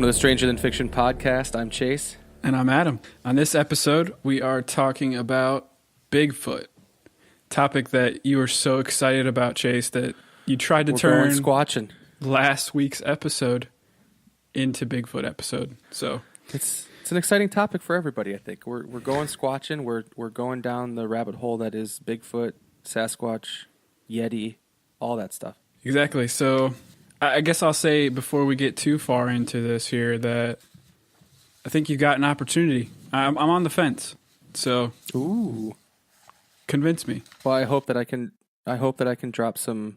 Welcome to the Stranger Than Fiction podcast. I'm Chase. And I'm Adam. On this episode, we are talking about Bigfoot. Topic that you were so excited about, Chase, that you tried to turn squatching last week's episode into Bigfoot episode. So it's an exciting topic for everybody, I think. We're going squatching. We're going down the rabbit hole that is Bigfoot, Sasquatch, Yeti, all that stuff. Exactly. So I guess I'll say before we get too far into this here that I think you got an opportunity. I'm on the fence. So ooh, convince me. Well, I hope that I can drop some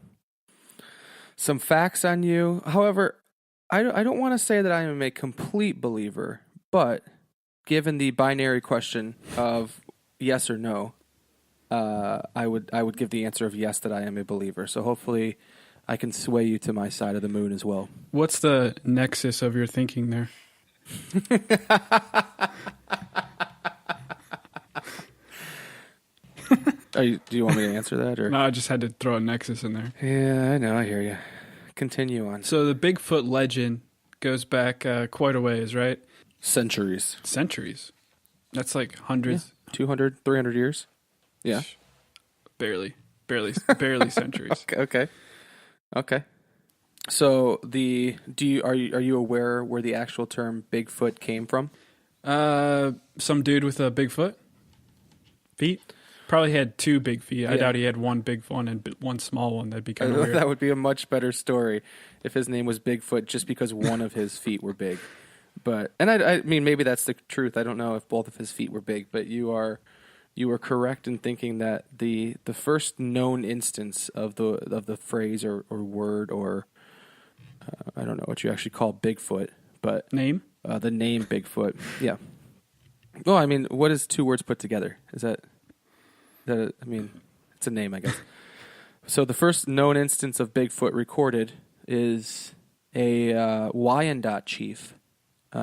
facts on you. However, I don't want to say that I am a complete believer, but given the binary question of yes or no, I would give the answer of yes that I am a believer. So hopefully I can sway you to my side of the moon as well. What's the nexus of your thinking there? Do you want me to answer that? Or? No, I just had to throw a nexus in there. Yeah, I know. I hear you. Continue on. So the Bigfoot legend goes back quite a ways, right? Centuries. That's like hundreds. Yeah. 200, 300 years. Yeah. Barely centuries. Okay. So are you aware where the actual term Bigfoot came from? Some dude with a big foot? Feet? Probably had two big feet. Yeah. I doubt he had one big one and one small one. That'd be kind of weird. That would be a much better story if his name was Bigfoot just because one of his feet were big. But I mean maybe that's the truth. I don't know if both of his feet were big, but you are correct in thinking that the first known instance of the phrase or word or I don't know what you actually call Bigfoot, but name? The name Bigfoot. Yeah. Well, I mean, what is two words put together? Is that I mean, it's a name, I guess. So the first known instance of Bigfoot recorded is a Wyandotte chief.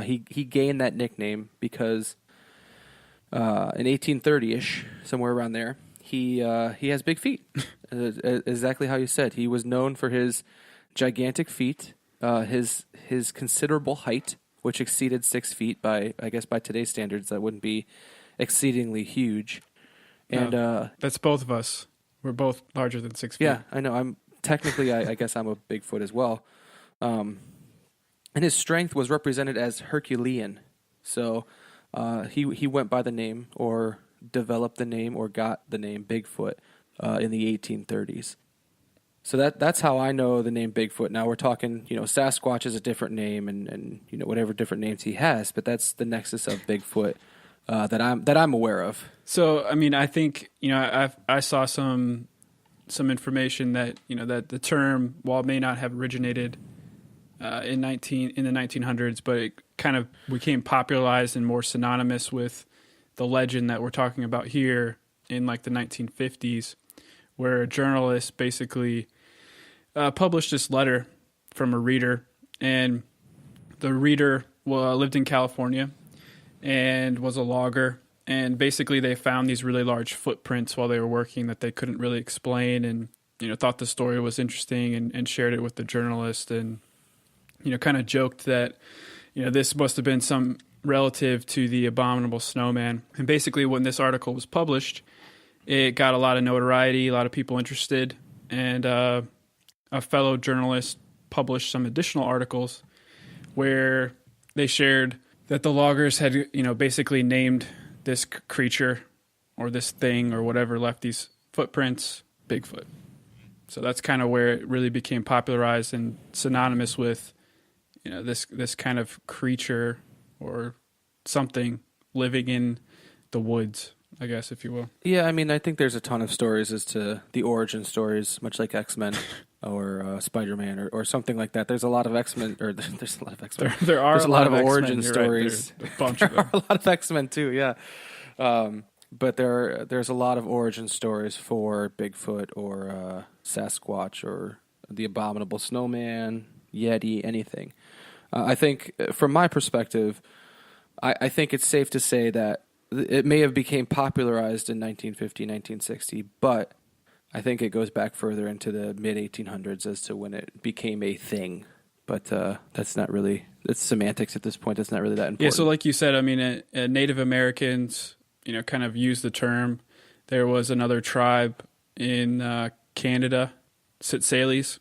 He gained that nickname because in 1830-ish, somewhere around there, he has big feet. Exactly how you said. He was known for his gigantic feet, his considerable height, which exceeded 6 feet by today's standards. That wouldn't be exceedingly huge. And that's both of us. We're both larger than 6 feet. Yeah, I know. I'm technically, I guess I'm a Bigfoot as well. And his strength was represented as Herculean. So he went by the name or developed the name or got the name Bigfoot in the 1830s. So that's how I know the name Bigfoot. Now we're talking, Sasquatch is a different name and whatever different names he has, but that's the nexus of Bigfoot that I'm aware of. So I mean, I think I saw some information that that the term, while it may not have originated in the 1900s, but it kind of became popularized and more synonymous with the legend that we're talking about here in like the 1950s, where a journalist basically published this letter from a reader, and the reader lived in California and was a logger, and basically they found these really large footprints while they were working that they couldn't really explain, and thought the story was interesting and shared it with the journalist, and kind of joked that this must have been some relative to the Abominable Snowman. And basically when this article was published, it got a lot of notoriety, a lot of people interested, and a fellow journalist published some additional articles where they shared that the loggers had, basically named this creature or this thing or whatever left these footprints Bigfoot. So that's kind of where it really became popularized and synonymous with, this kind of creature or something living in the woods, I guess, if you will. Yeah, I mean, I think there's a ton of stories as to the origin stories, much like X-Men or Spider-Man or something like that. There's a lot of X-Men, or there's a lot of X-Men. There's a lot of origin stories. Right. A bunch there of them. are a lot of X-Men too, yeah. But there's a lot of origin stories for Bigfoot or Sasquatch or the Abominable Snowman, Yeti, anything. I think, from my perspective, I think it's safe to say that it may have became popularized in 1950, 1960, but I think it goes back further into the mid-1800s as to when it became a thing but that's not really, it's semantics at this point. That's not really that important. Yeah, so like you said, I mean, Native Americans, kind of use the term. There was another tribe in Canada, Sitsalis,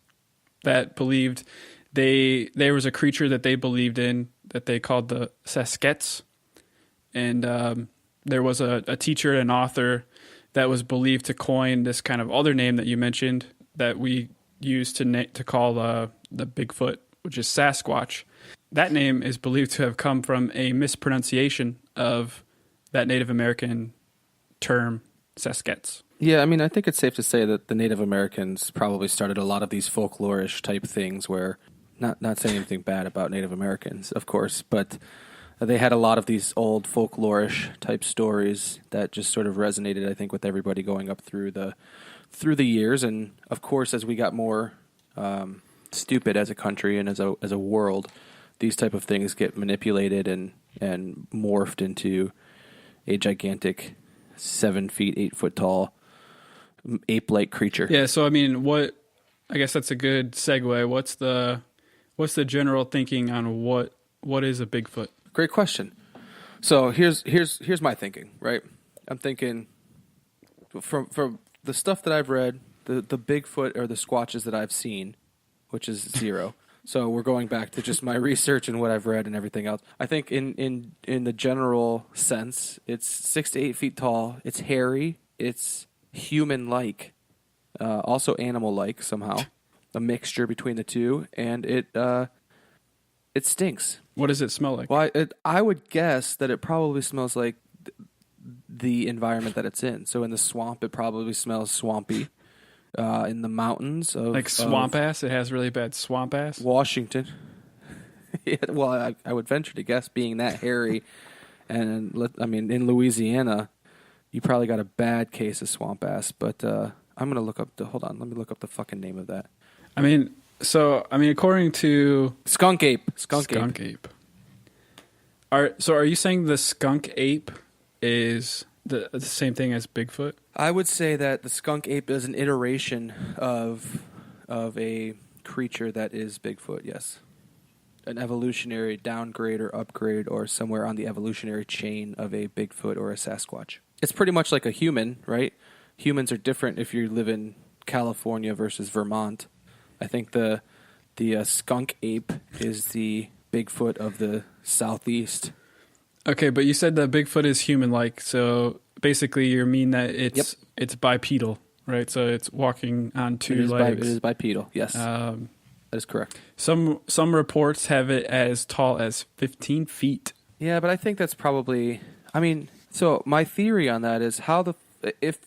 that believed there was a creature that they believed in that they called the Sasquatch. And there was a teacher and author that was believed to coin this kind of other name that you mentioned that we use to call the Bigfoot, which is Sasquatch. That name is believed to have come from a mispronunciation of that Native American term, Sasquatch. Yeah, I mean, I think it's safe to say that the Native Americans probably started a lot of these folklorish type things where, not saying anything bad about Native Americans, of course, but they had a lot of these old folklorish type stories that just sort of resonated, I think, with everybody going up through the years. And of course, as we got more stupid as a country and as a world, these type of things get manipulated and morphed into a gigantic 7 feet, 8 foot tall ape-like creature. Yeah. So I mean, I guess that's a good segue. What's the general thinking on what is a Bigfoot? Great question. So here's my thinking, right? I'm thinking from the stuff that I've read, the Bigfoot or the Squatches that I've seen, which is 0. So we're going back to just my research and what I've read and everything else. I think in the general sense, it's 6 to 8 feet tall. It's hairy. It's human-like, also animal-like somehow, a mixture between the two, and it stinks. What does it smell like? Well, I would guess that it probably smells like the environment that it's in. So in the swamp, it probably smells swampy. In the mountains of like swamp ass. It has really bad swamp ass. Washington. Yeah, well, I would venture to guess, being that hairy, and in Louisiana, you probably got a bad case of swamp ass. But I'm gonna look up hold on. Let me look up the fucking name of that. According to Skunk Ape. Skunk Ape. Are you saying the skunk ape is the same thing as Bigfoot? I would say that the skunk ape is an iteration of a creature that is Bigfoot, yes. An evolutionary downgrade or upgrade or somewhere on the evolutionary chain of a Bigfoot or a Sasquatch. It's pretty much like a human, right? Humans are different if you live in California versus Vermont. I think the skunk ape is the Bigfoot of the southeast. Okay, but you said that Bigfoot is human-like, so basically you mean that it's bipedal, right? So it's walking on two legs. It is bipedal, yes. That is correct. Some reports have it as tall as 15 feet. Yeah, but I think that's probably... so my theory on that is if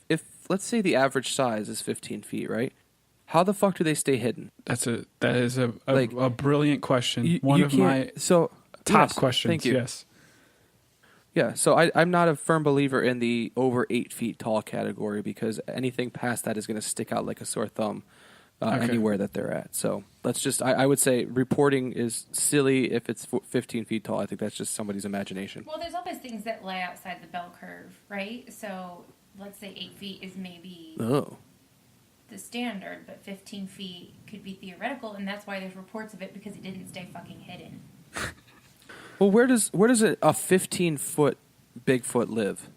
let's say the average size is 15 feet, right? How the fuck do they stay hidden? That is a brilliant question. One of my top questions. Thank you. Yes. Yeah, so I'm not a firm believer in the over 8 feet tall category because anything past that is going to stick out like a sore thumb anywhere that they're at. So let's just, I would say reporting is silly if it's 15 feet tall. I think that's just somebody's imagination. Well, there's always things that lie outside the bell curve, right? So let's say 8 feet is maybe the standard, but 15 feet could be theoretical, and that's why there's reports of it because it didn't stay fucking hidden. Well, where does a 15-foot Bigfoot live?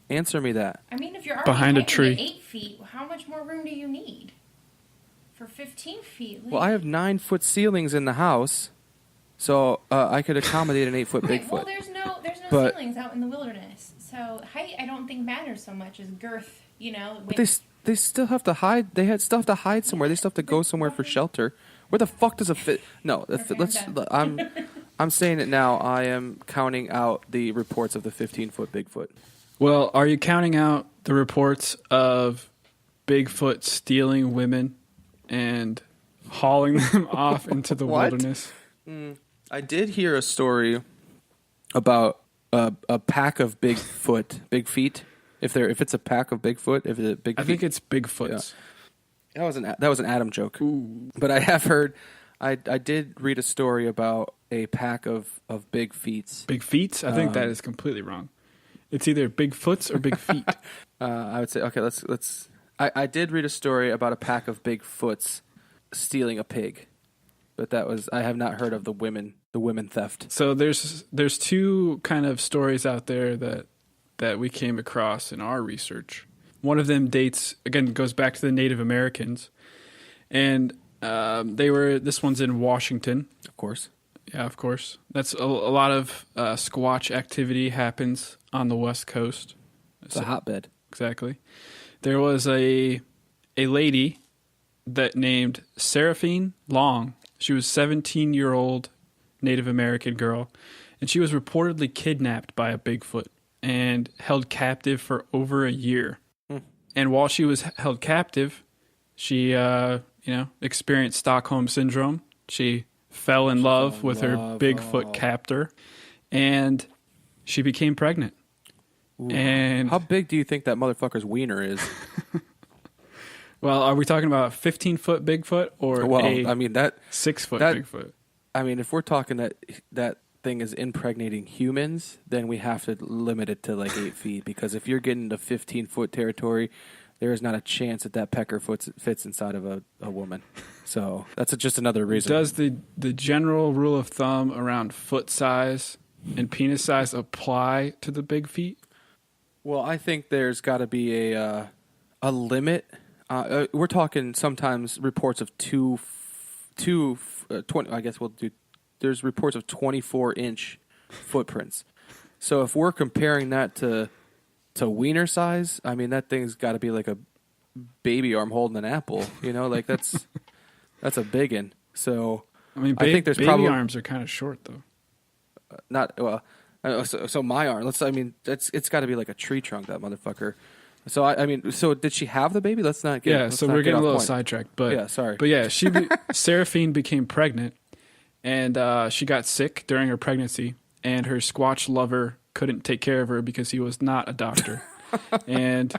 Answer me that. I mean, if you're already behind a hiding tree, at 8 feet, how much more room do you need for 15 feet? Well, I have 9-foot ceilings in the house, so I could accommodate an 8-foot Bigfoot. Well, there's no ceilings out in the wilderness, so height I don't think matters so much as girth. But they still have to hide. They still have to hide somewhere. They still have to go somewhere for shelter. Where the fuck does a fit? No, I'm saying it now. I am counting out the reports of the 15-foot Bigfoot. Well, are you counting out the reports of Bigfoot stealing women and hauling them off into the wilderness? I did hear a story about a pack of big feet. If it's a pack of Bigfoot, if it's big feet. I think it's Bigfoots. Yeah. That was an Adam joke. Ooh. But I have heard. I did read a story about a pack of big feet. Big feet? I think that is completely wrong. It's either Bigfoots or big feet. I would say okay. Let's. I did read a story about a pack of Bigfoots stealing a pig. but I have not heard of the women theft. So there's two kind of stories out there that we came across in our research. One of them goes back to the Native Americans, and this one's in Washington. Of course. Yeah, of course. That's a lot of Squatch activity happens on the West Coast. It's a hotbed. Exactly. There was a lady that named Seraphine Long. She was a 17-year-old Native American girl, and she was reportedly kidnapped by a Bigfoot and held captive for over a year. And while she was held captive, she experienced Stockholm Syndrome. She fell in love with her Bigfoot captor, and she became pregnant. Ooh. And how big do you think that motherfucker's wiener is? Well, are we talking about a 15-foot Bigfoot or that 6-foot Bigfoot? I mean, if we're talking that thing is impregnating humans, then we have to limit it to like 8 feet, because if you're getting into 15-foot territory, there is not a chance that pecker fits inside of a woman. So that's just another reason. Does the general rule of thumb around foot size and penis size apply to the big feet? Well, I think there's got to be a limit. We're talking sometimes reports of 20. I guess we'll do. There's reports of 24-inch footprints. So if we're comparing that to wiener size, I mean that thing's got to be like a baby arm holding an apple. Like that's a biggin. So I mean, I think there's baby arms are kind of short though. So my arm. It's got to be like a tree trunk, that motherfucker. So so did she have the baby? Let's not get. Yeah. So we're getting a little sidetracked, but yeah, sorry. But yeah, Seraphine became pregnant, and she got sick during her pregnancy, and her Squatch lover couldn't take care of her because he was not a doctor, and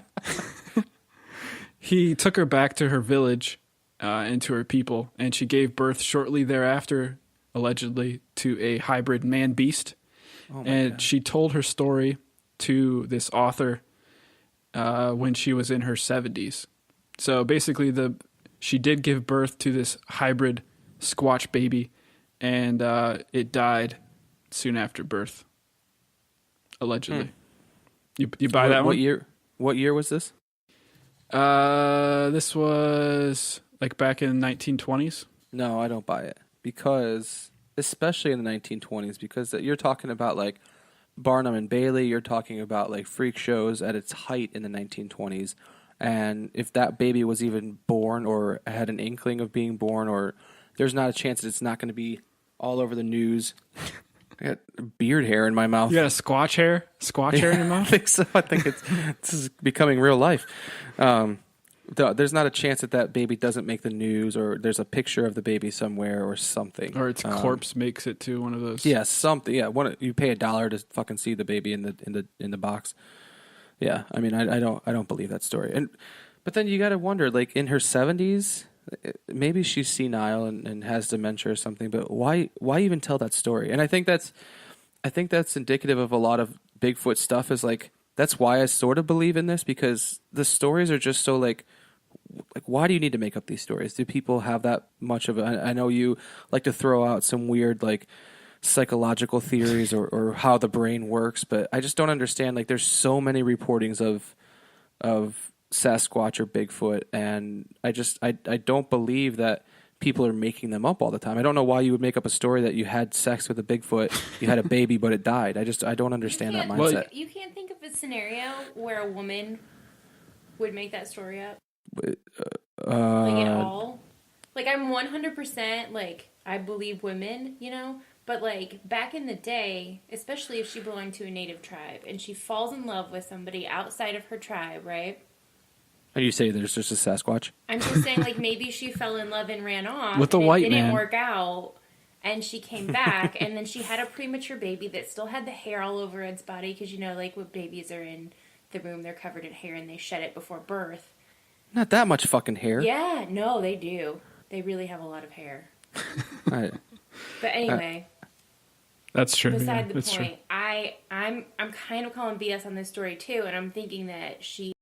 he took her back to her village and to her people, and she gave birth shortly thereafter, allegedly, to a hybrid man-beast. Oh and God. She told her story to this author when she was in her 70s. So basically, she did give birth to this hybrid Squatch baby, and it died soon after birth, allegedly. You buy that one? What year was this? This was like back in the 1920s. No, I don't buy it, because especially in the 1920s, because you're talking about like Barnum and Bailey, you're talking about like freak shows at its height in the 1920s. And if that baby was even born or had an inkling of being born, or there's not a chance that it's not going to be all over the news. I got beard hair in my mouth. You got a Squatch hair in your mouth? I think so. I think this is becoming real life. There's not a chance that baby doesn't make the news, or there's a picture of the baby somewhere or something, or its corpse makes it to one of those. Yeah, something. Yeah, you pay $1 to fucking see the baby in the box. Yeah, I mean, I don't believe that story. But then you got to wonder, like in her 70s, maybe she's senile and has dementia or something. But why even tell that story? And I think that's indicative of a lot of Bigfoot stuff. Is like, that's why I sort of believe in this, because the stories are just so like why do you need to make up these stories? Do people have that much of it? I know you like to throw out some weird like psychological theories or how the brain works, but I just don't understand. Like, there's so many reportings of Sasquatch or Bigfoot, and I don't believe that people are making them up all the time. I don't know why you would make up a story that you had sex with a Bigfoot, you had a baby, but it died. I don't understand that mindset. Well, you can't think of a scenario where a woman would make that story up. Like at all. Like, I'm 100% like, I believe women, but like back in the day, especially if she belonged to a native tribe and she falls in love with somebody outside of her tribe, right? And you say there's just a Sasquatch? I'm just saying, like, maybe she fell in love and ran off with the white man. It didn't work out, and she came back, and then she had a premature baby that still had the hair all over its body, because like when babies are in the room, they're covered in hair and they shed it before birth. Not that much fucking hair. Yeah, no, they do. They really have a lot of hair. Right. But anyway, that's true. Beside the that's point, true. I'm kind of calling BS on this story too, and I'm thinking that she